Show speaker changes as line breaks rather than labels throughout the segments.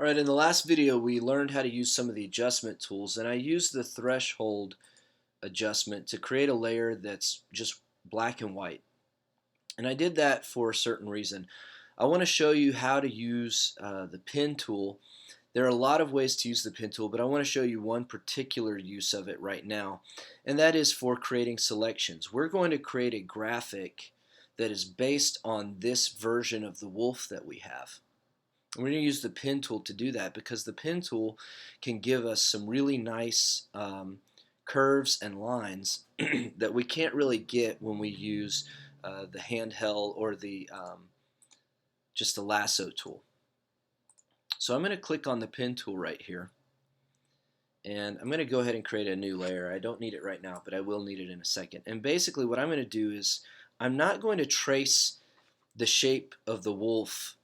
Alright, in the last video we learned how to use some of the adjustment tools, and I used the threshold adjustment to create a layer that's just black and white. And I did that for a certain reason. I want to show you how to use the pen tool. There are a lot of ways to use the pen tool, but I want to show you one particular use of it right now, and that is for creating selections. We're going to create a graphic that is based on this version of the wolf that we have. We're going to use the pen tool to do that because the pen tool can give us some really nice curves and lines that we can't really get when we use the handheld or the just the lasso tool. So I'm going to click on the pen tool right here, and I'm going to go ahead and create a new layer. I don't need it right now, but I will need it in a second. And basically what I'm going to do is I'm not going to trace the shape of the wolf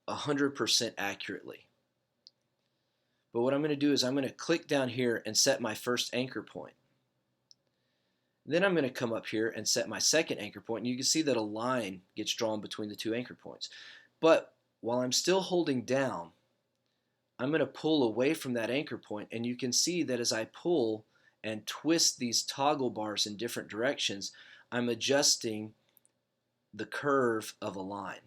100% accurately. But what I'm going to do is I'm going to click down here and set my first anchor point. Then I'm going to come up here and set my second anchor point, and you can see that a line gets drawn between the two anchor points. But while I'm still holding down, I'm going to pull away from that anchor point, and you can see that as I pull and twist these toggle bars in different directions, I'm adjusting the curve of a line.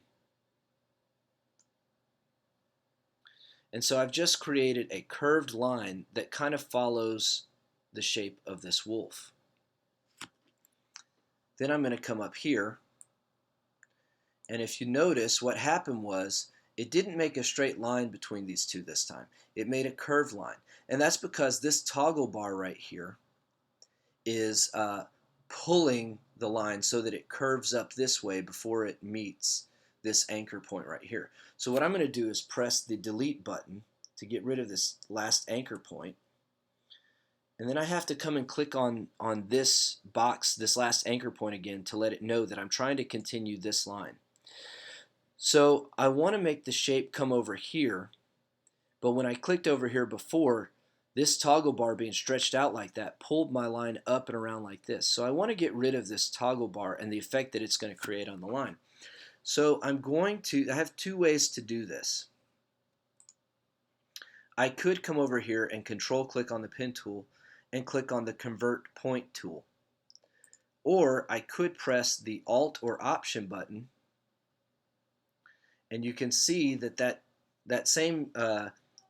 And so I've just created a curved line that kind of follows the shape of this wolf. Then I'm going to come up here, and if you notice, what happened was it didn't make a straight line between these two this time. It made a curved line, and that's because this toggle bar right here is pulling the line so that it curves up this way before it meets this anchor point right here. So what I'm going to do is press the delete button to get rid of this last anchor point, and then I have to come and click on this box, this last anchor point again, to let it know that I'm trying to continue this line. So I want to make the shape come over here, but when I clicked over here before, this toggle bar being stretched out like that pulled my line up and around like this. So I want to get rid of this toggle bar and the effect that it's going to create on the line. So I have two ways to do this. I could come over here and control click on the pen tool and click on the convert point tool. Or I could press the Alt or Option button, and you can see that same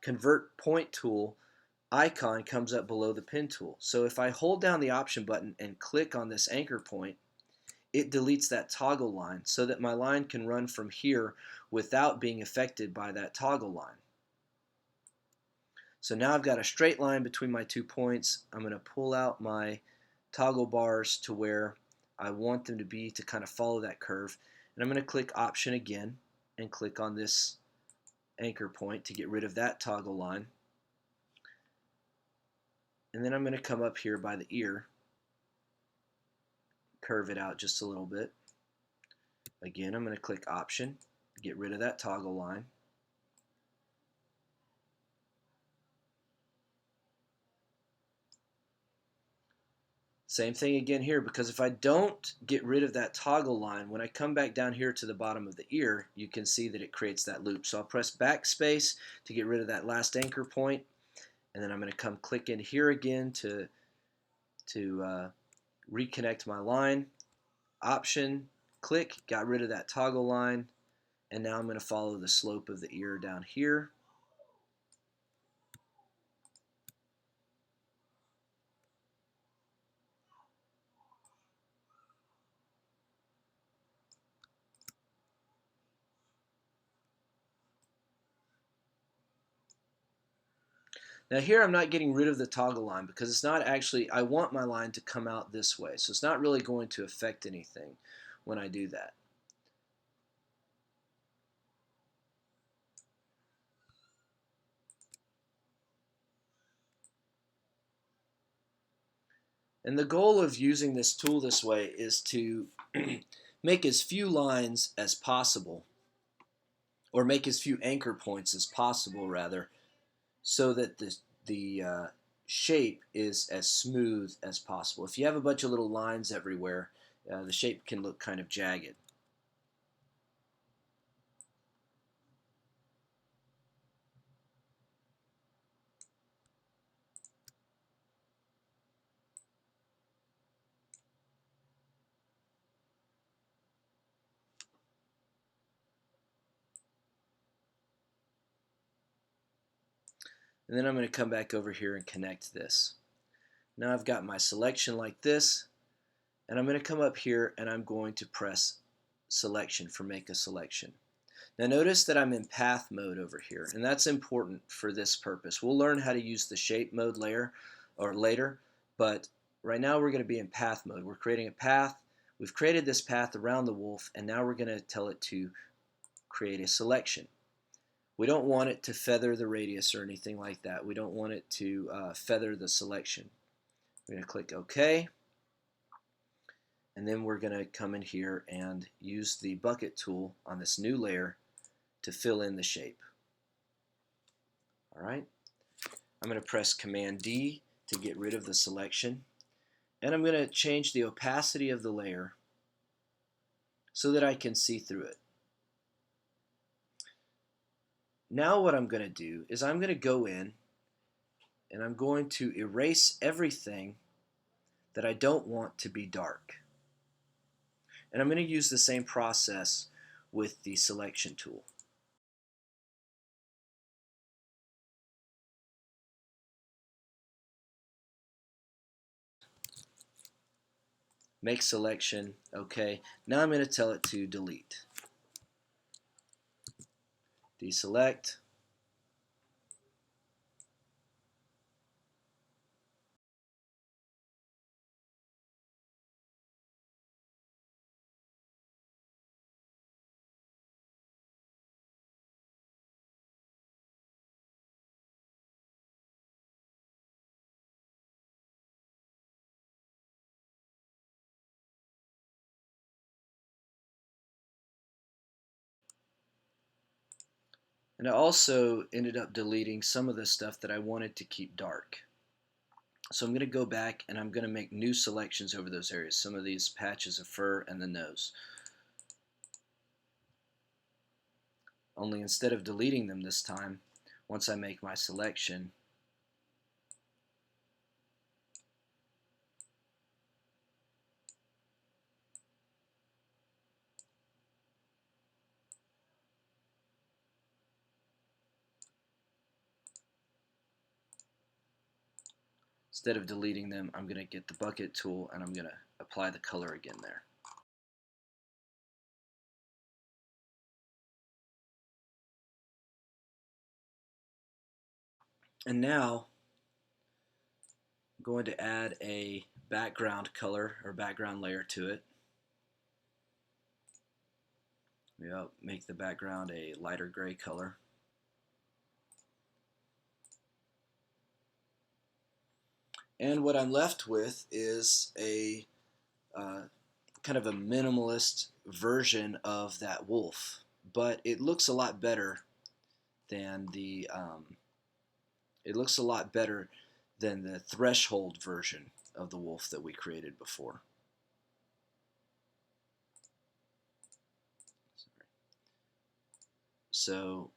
convert point tool icon comes up below the pen tool. So if I hold down the Option button and click on this anchor point, it deletes that toggle line so that my line can run from here without being affected by that toggle line. So now I've got a straight line between my 2 points. I'm going to pull out my toggle bars to where I want them to be to kind of follow that curve. And I'm going to click Option again and click on this anchor point to get rid of that toggle line. And then I'm going to come up here by the ear, curve it out just a little bit. Again, I'm going to click Option, get rid of that toggle line. Same thing again here, because if I don't get rid of that toggle line, when I come back down here to the bottom of the ear, you can see that it creates that loop. So I'll press backspace to get rid of that last anchor point, and then I'm going to come click in here again to reconnect my line. Option, click, got rid of that toggle line, and now I'm going to follow the slope of the ear down here. Now here I'm not getting rid of the toggle line because it's not actually, I want my line to come out this way, so it's not really going to affect anything when I do that. And the goal of using this tool this way is to make as few lines as possible, or make as few anchor points as possible rather, so that the shape is as smooth as possible. If you have a bunch of little lines everywhere, the shape can look kind of jagged. And then I'm going to come back over here and connect this. Now I've got my selection like this, and I'm going to come up here and I'm going to press selection for make a selection. Now notice that I'm in path mode over here, and that's important for this purpose. We'll learn how to use the shape mode layer or later, but right now we're going to be in path mode. We're creating a path. We've created this path around the wolf, and now we're going to tell it to create a selection. We don't want it to feather the radius or anything like that. We don't want it to feather the selection. We're going to click OK, and then we're going to come in here and use the bucket tool on this new layer to fill in the shape. All right. I'm going to press Command D to get rid of the selection, and I'm going to change the opacity of the layer so that I can see through it. Now what I'm going to do is I'm going to go in and I'm going to erase everything that I don't want to be dark. And I'm going to use the same process with the selection tool. Make selection, okay. Now I'm going to tell it to delete. Deselect. And I also ended up deleting some of the stuff that I wanted to keep dark. So I'm going to go back and I'm going to make new selections over those areas, some of these patches of fur and the nose. Only instead of deleting them this time, once I make my selection, instead of deleting them, I'm going to get the bucket tool and I'm going to apply the color again there. And now I'm going to add a background color or background layer to it. We'll make the background a lighter gray color. And what I'm left with is a kind of a minimalist version of that wolf, but it looks a lot better than the threshold version of the wolf that we created before. So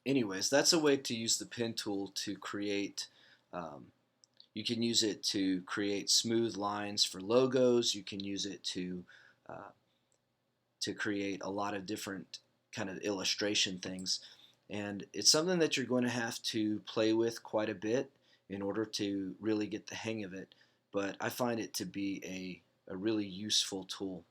anyways, that's a way to use the pen tool to create you can use it to create smooth lines for logos. You can use it to create a lot of different kind of illustration things. And it's something that you're going to have to play with quite a bit in order to really get the hang of it. But I find it to be a really useful tool.